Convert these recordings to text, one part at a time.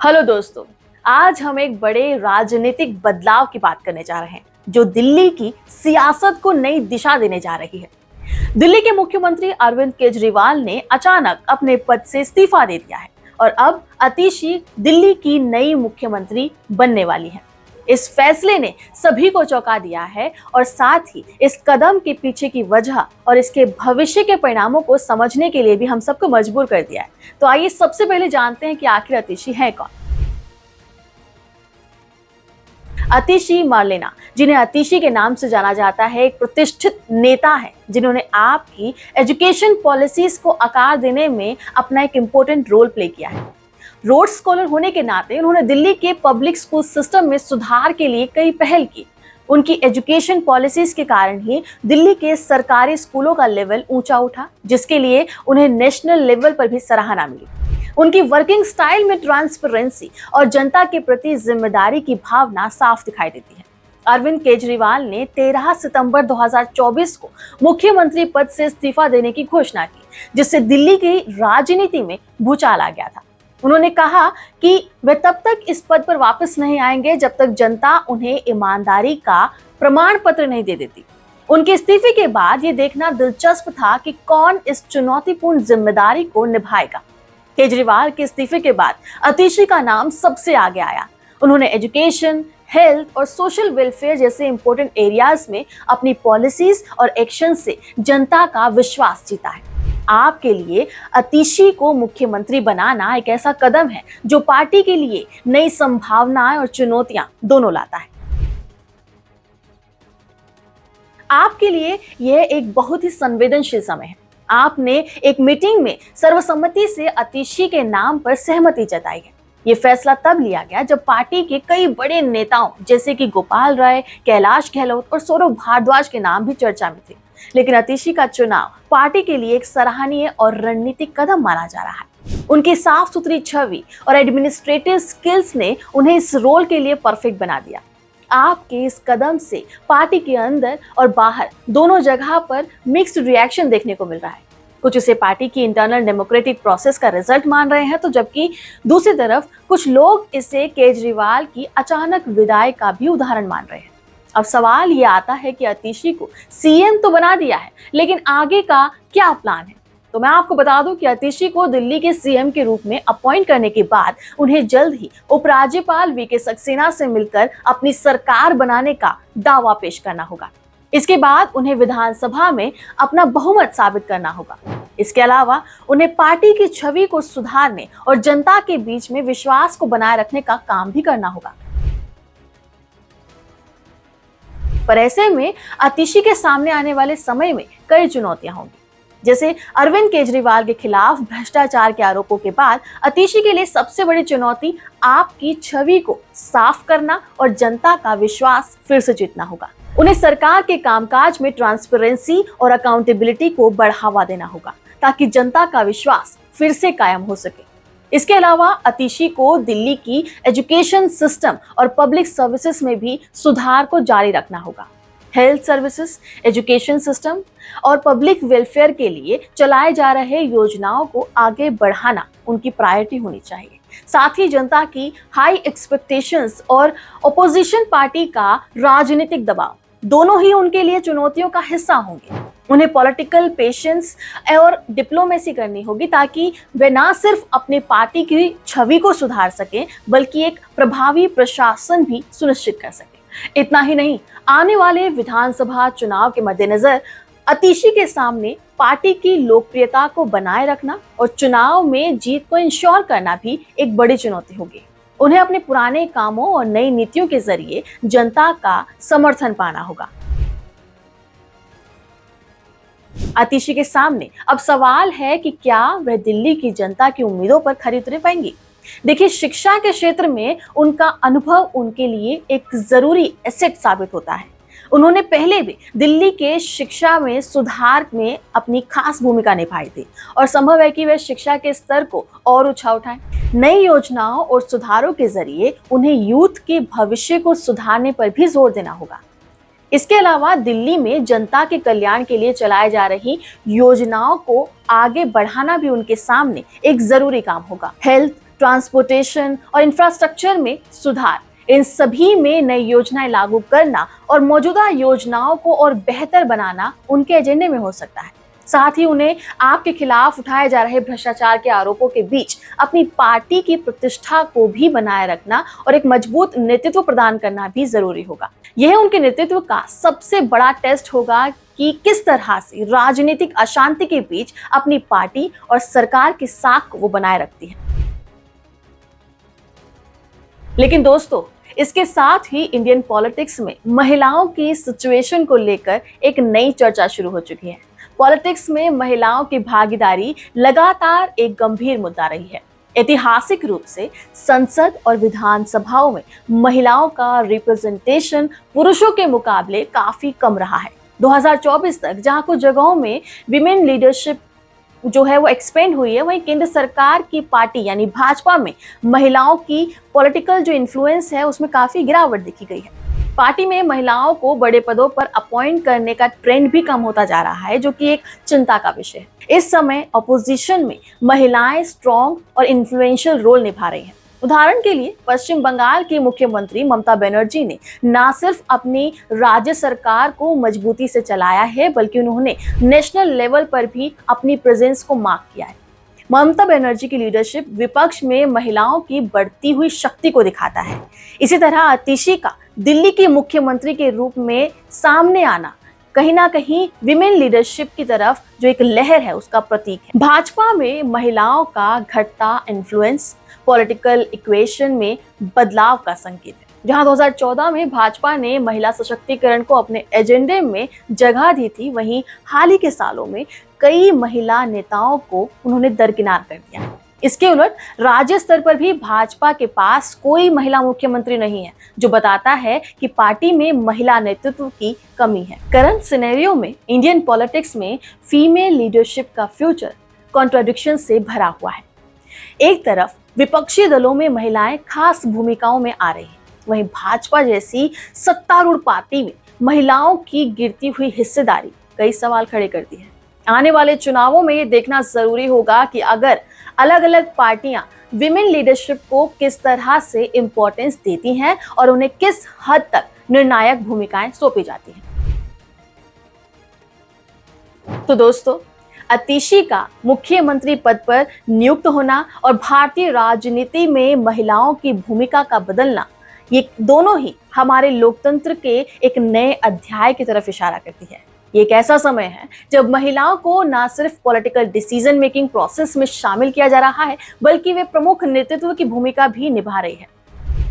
Hello दोस्तों। आज हम एक बड़े राजनीतिक बदलाव की बात करने जा रहे हैं जो दिल्ली की सियासत को नई दिशा देने जा रही है। दिल्ली के मुख्यमंत्री अरविंद केजरीवाल ने अचानक अपने पद से इस्तीफा दे दिया है और अब अतिशी दिल्ली की नई मुख्यमंत्री बनने वाली है। इस फैसले ने सभी को चौंका दिया है और साथ ही इस कदम के पीछे की वजह और इसके भविष्य के परिणामों को समझने के लिए भी हम सबको मजबूर कर दिया है। तो आइए सबसे पहले जानते हैं कि आखिर अतिशी है कौन। अतिशी मार्लेना, जिन्हें अतिशी के नाम से जाना जाता है, एक प्रतिष्ठित नेता है जिन्होंने आपकी एजुकेशन पॉलिसीज को आकार देने में अपना एक इम्पोर्टेंट रोल प्ले किया है। रोड स्कॉलर होने के नाते उन्होंने दिल्ली के पब्लिक स्कूल सिस्टम में सुधार के लिए कई पहल की। उनकी एजुकेशन पॉलिसीज के कारण ही दिल्ली के सरकारी स्कूलों का लेवल ऊंचा उठा, जिसके लिए उन्हें नेशनल लेवल पर भी सराहना मिली। उनकी वर्किंग स्टाइल में ट्रांसपेरेंसी और जनता के प्रति जिम्मेदारी की भावना साफ दिखाई देती है। अरविंद केजरीवाल ने 13 सितंबर 2024 को मुख्यमंत्री पद से इस्तीफा देने की घोषणा की, जिससे दिल्ली की राजनीति में भूचाल आ गया था। उन्होंने कहा कि वे तब तक इस पद पर वापस नहीं आएंगे जब तक जनता उन्हें ईमानदारी का प्रमाण पत्र नहीं दे देती। उनके इस्तीफे के बाद ये देखना दिलचस्प था कि कौन इस चुनौतीपूर्ण जिम्मेदारी को निभाएगा। केजरीवाल के इस्तीफे के बाद अतिशी का नाम सबसे आगे आया। उन्होंने एजुकेशन, हेल्थ और सोशल वेलफेयर जैसे इंपॉर्टेंट एरियाज में अपनी पॉलिसीज और एक्शन से जनता का विश्वास जीता है। आपके लिए अतिशी को मुख्यमंत्री बनाना एक ऐसा कदम है जो पार्टी के लिए नई संभावनाएं और चुनौतियां दोनों लाता है। आपके लिए यह एक बहुत ही संवेदनशील समय है। आपने एक मीटिंग में सर्वसम्मति से अतिशी के नाम पर सहमति जताई है। ये फैसला तब लिया गया जब पार्टी के कई बड़े नेताओं जैसे कि गोपाल राय, कैलाश गहलोत और सौरभ भारद्वाज के नाम भी चर्चा में थे। लेकिन अतिशी का चुनाव पार्टी के लिए एक सराहनीय और रणनीतिक कदम माना जा रहा है। उनकी साफ सुथरी छवि और एडमिनिस्ट्रेटिव स्किल्स ने उन्हें इस रोल के लिए परफेक्ट बना दिया। आपके इस कदम से पार्टी के अंदर और बाहर दोनों जगह पर मिक्स्ड रिएक्शन देखने को मिल रहा है। कुछ इसे पार्टी की इंटरनल डेमोक्रेटिक प्रोसेस का रिजल्ट मान रहे हैं, तो जबकि दूसरी तरफ कुछ लोग इसे केजरीवाल की अचानक विदाई का भी उदाहरण मान रहे हैं। अब सवाल ये आता है कि अतिशी को सीएम तो बना दिया है, लेकिन आगे का क्या प्लान है। तो मैं आपको बता दूं कि अतिशी को दिल्ली के सीएम के रूप में अपॉइंट करने के बाद उन्हें जल्द ही उपराज्यपाल वीके सक्सेना से मिलकर अपनी सरकार बनाने का दावा पेश करना होगा। इसके बाद उन्हें विधानसभा में अपना बहुमत साबित करना होगा। इसके अलावा उन्हें पार्टी की छवि को सुधारने और जनता के बीच में विश्वास को बनाए रखने का काम भी करना होगा। पर ऐसे में अतिशी के सामने आने वाले समय में कई चुनौतियां होंगी। जैसे अरविंद केजरीवाल के खिलाफ भ्रष्टाचार के आरोपों के बाद अतिशी के लिए सबसे बड़ी चुनौती आपकी छवि को साफ करना और जनता का विश्वास फिर से जीतना होगा। उन्हें सरकार के कामकाज में ट्रांसपेरेंसी और अकाउंटेबिलिटी को बढ़ावा देना होगा ताकि जनता का विश्वास फिर से कायम हो सके। इसके अलावा अतिशी को दिल्ली की एजुकेशन सिस्टम और पब्लिक सर्विसेज में भी सुधार को जारी रखना होगा। हेल्थ सर्विसेज, एजुकेशन सिस्टम और पब्लिक वेलफेयर के लिए चलाए जा रहे योजनाओं को आगे बढ़ाना उनकी प्रायोरिटी होनी चाहिए। साथ ही जनता की हाई एक्सपेक्टेशंस और ऑपोजिशन पार्टी का राजनीतिक दबाव दोनों ही उनके लिए चुनौतियों का हिस्सा होंगे। उन्हें पॉलिटिकल पेशेंस और डिप्लोमेसी करनी होगी ताकि वे ना सिर्फ अपनी पार्टी की छवि को सुधार सकें बल्कि एक प्रभावी प्रशासन भी सुनिश्चित कर सकें। इतना ही नहीं, आने वाले विधानसभा चुनाव के मद्देनजर अतिशी के सामने पार्टी की लोकप्रियता को बनाए रखना और चुनाव में जीत को इंश्योर करना भी एक बड़ी चुनौती होगी। उन्हें अपने पुराने कामों और नई नीतियों के जरिए जनता का समर्थन पाना होगा। अतिशी के सामने अब सवाल है कि क्या वह दिल्ली की जनता की उम्मीदों पर खरी उतर पाएंगी। देखिए, शिक्षा के क्षेत्र में उनका अनुभव उनके लिए एक जरूरी एसेट साबित होता है। उन्होंने पहले भी दिल्ली के शिक्षा में सुधार में अपनी खास भूमिका निभाई थी और संभव है कि वे शिक्षा के स्तर को और ऊंचा उठाएं। नई योजनाओं और सुधारों के जरिए उन्हें यूथ के भविष्य को सुधारने पर भी जोर देना होगा। इसके अलावा दिल्ली में जनता के कल्याण के लिए चलाई जा रही योजनाओं को आगे बढ़ाना भी उनके सामने एक जरूरी काम होगा। हेल्थ, ट्रांसपोर्टेशन और इंफ्रास्ट्रक्चर में सुधार, इन सभी में नई योजनाएं लागू करना और मौजूदा योजनाओं को और बेहतर बनाना उनके एजेंडे में हो सकता है। साथ ही उन्हें आपके खिलाफ उठाए जा रहे भ्रष्टाचार के आरोपों के बीच अपनी पार्टी की प्रतिष्ठा को भी बनाए रखना और एक मजबूत नेतृत्व प्रदान करना भी जरूरी होगा। यह उनके नेतृत्व का सबसे बड़ा टेस्ट होगा कि किस तरह से राजनीतिक अशांति के बीच अपनी पार्टी और सरकार की साख को वो बनाए रखती है। लेकिन दोस्तों, इसके साथ ही इंडियन पॉलिटिक्स में महिलाओं की सिचुएशन को लेकर एक नई चर्चा शुरू हो चुकी है। पॉलिटिक्स में महिलाओं की भागीदारी लगातार एक गंभीर मुद्दा रही है। ऐतिहासिक रूप से संसद और विधानसभाओं में महिलाओं का रिप्रेजेंटेशन पुरुषों के मुकाबले काफी कम रहा है। 2024 तक जहां कुछ जगहों में विमेन लीडरशिप जो है वो एक्सपेंड हुई है, वहीं केंद्र सरकार की पार्टी यानी भाजपा में महिलाओं की पॉलिटिकल जो इन्फ्लुएंस है उसमें काफी गिरावट देखी गई है। पार्टी में महिलाओं को बड़े पदों पर अपॉइंट करने का ट्रेंड भी कम होता जा रहा है, जो कि एक चिंता का विषय है। इस समय अपोजिशन में महिलाएं स्ट्रॉन्ग और इन्फ्लुएंशियल रोल निभा रही हैं। उदाहरण के लिए पश्चिम बंगाल की मुख्यमंत्री ममता बनर्जी ने न सिर्फ अपनी राज्य सरकार को मजबूती से चलाया है, बल्कि उन्होंने नेशनल लेवल पर भी अपनी प्रेजेंस को मार्क किया है। ममता बनर्जी की लीडरशिप विपक्ष में महिलाओं की बढ़ती हुई शक्ति को दिखाता है। इसी तरह आतिशी का दिल्ली की मुख्यमंत्री के रूप में सामने आना कहीं ना कहीं विमेन लीडरशिप की तरफ जो एक लहर है उसका प्रतीक है। भाजपा में महिलाओं का घटता इन्फ्लुएंस पॉलिटिकल इक्वेशन में बदलाव का संकेत है। जहां 2014 में भाजपा ने महिला सशक्तिकरण को अपने एजेंडे में जगह दी थी, वहीं हाल ही के सालों में कई महिला नेताओं को उन्होंने दरकिनार कर दिया। इसके उलट राज्य स्तर पर भी भाजपा के पास कोई महिला मुख्यमंत्री नहीं है, जो बताता है कि पार्टी में महिला नेतृत्व की कमी है। करंट सिनेरियो में इंडियन पॉलिटिक्स में फीमेल लीडरशिप का फ्यूचर कॉन्ट्राडिक्शन से भरा हुआ है। एक तरफ विपक्षी दलों में महिलाएं खास भूमिकाओं में आ रही हैं, वहीं भाजपा जैसी सत्तारूढ़ पार्टी में महिलाओं की गिरती हुई हिस्सेदारी कई सवाल खड़े करती है। आने वाले चुनावों में ये देखना जरूरी होगा कि अगर अलग अलग पार्टियां विमेन लीडरशिप को किस तरह से इंपॉर्टेंस देती हैं और उन्हें किस हद तक निर्णायक भूमिकाएं सौंपी जाती हैं। तो दोस्तों, आतिशी का मुख्यमंत्री पद पर नियुक्त होना और भारतीय राजनीति में महिलाओं की भूमिका का बदलना, ये दोनों ही हमारे लोकतंत्र के एक नए अध्याय की तरफ इशारा करती है। ये एक ऐसा समय है जब महिलाओं को न सिर्फ पॉलिटिकल डिसीजन मेकिंग प्रोसेस में शामिल किया जा रहा है, बल्कि वे प्रमुख नेतृत्व की भूमिका भी निभा रही है।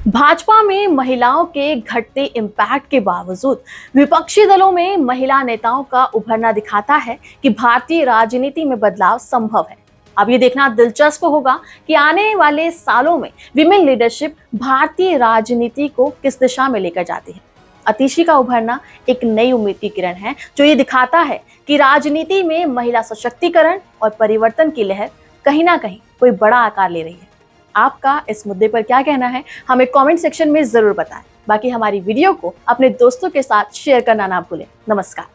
भाजपा में महिलाओं के घटते इम्पैक्ट के बावजूद विपक्षी दलों में महिला नेताओं का उभरना दिखाता है कि भारतीय राजनीति में बदलाव संभव है। अब ये देखना दिलचस्प होगा कि आने वाले सालों में विमेन लीडरशिप भारतीय राजनीति को किस दिशा में लेकर जाती है। आतिशी का उभरना एक नई उम्मीद की किरण है, जो ये दिखाता है कि राजनीति में महिला सशक्तिकरण और परिवर्तन की लहर कहीं ना कहीं कोई बड़ा आकार ले रही है। आपका इस मुद्दे पर क्या कहना है, हमें कमेंट सेक्शन में जरूर बताएं। बाकी हमारी वीडियो को अपने दोस्तों के साथ शेयर करना ना भूलें। नमस्कार।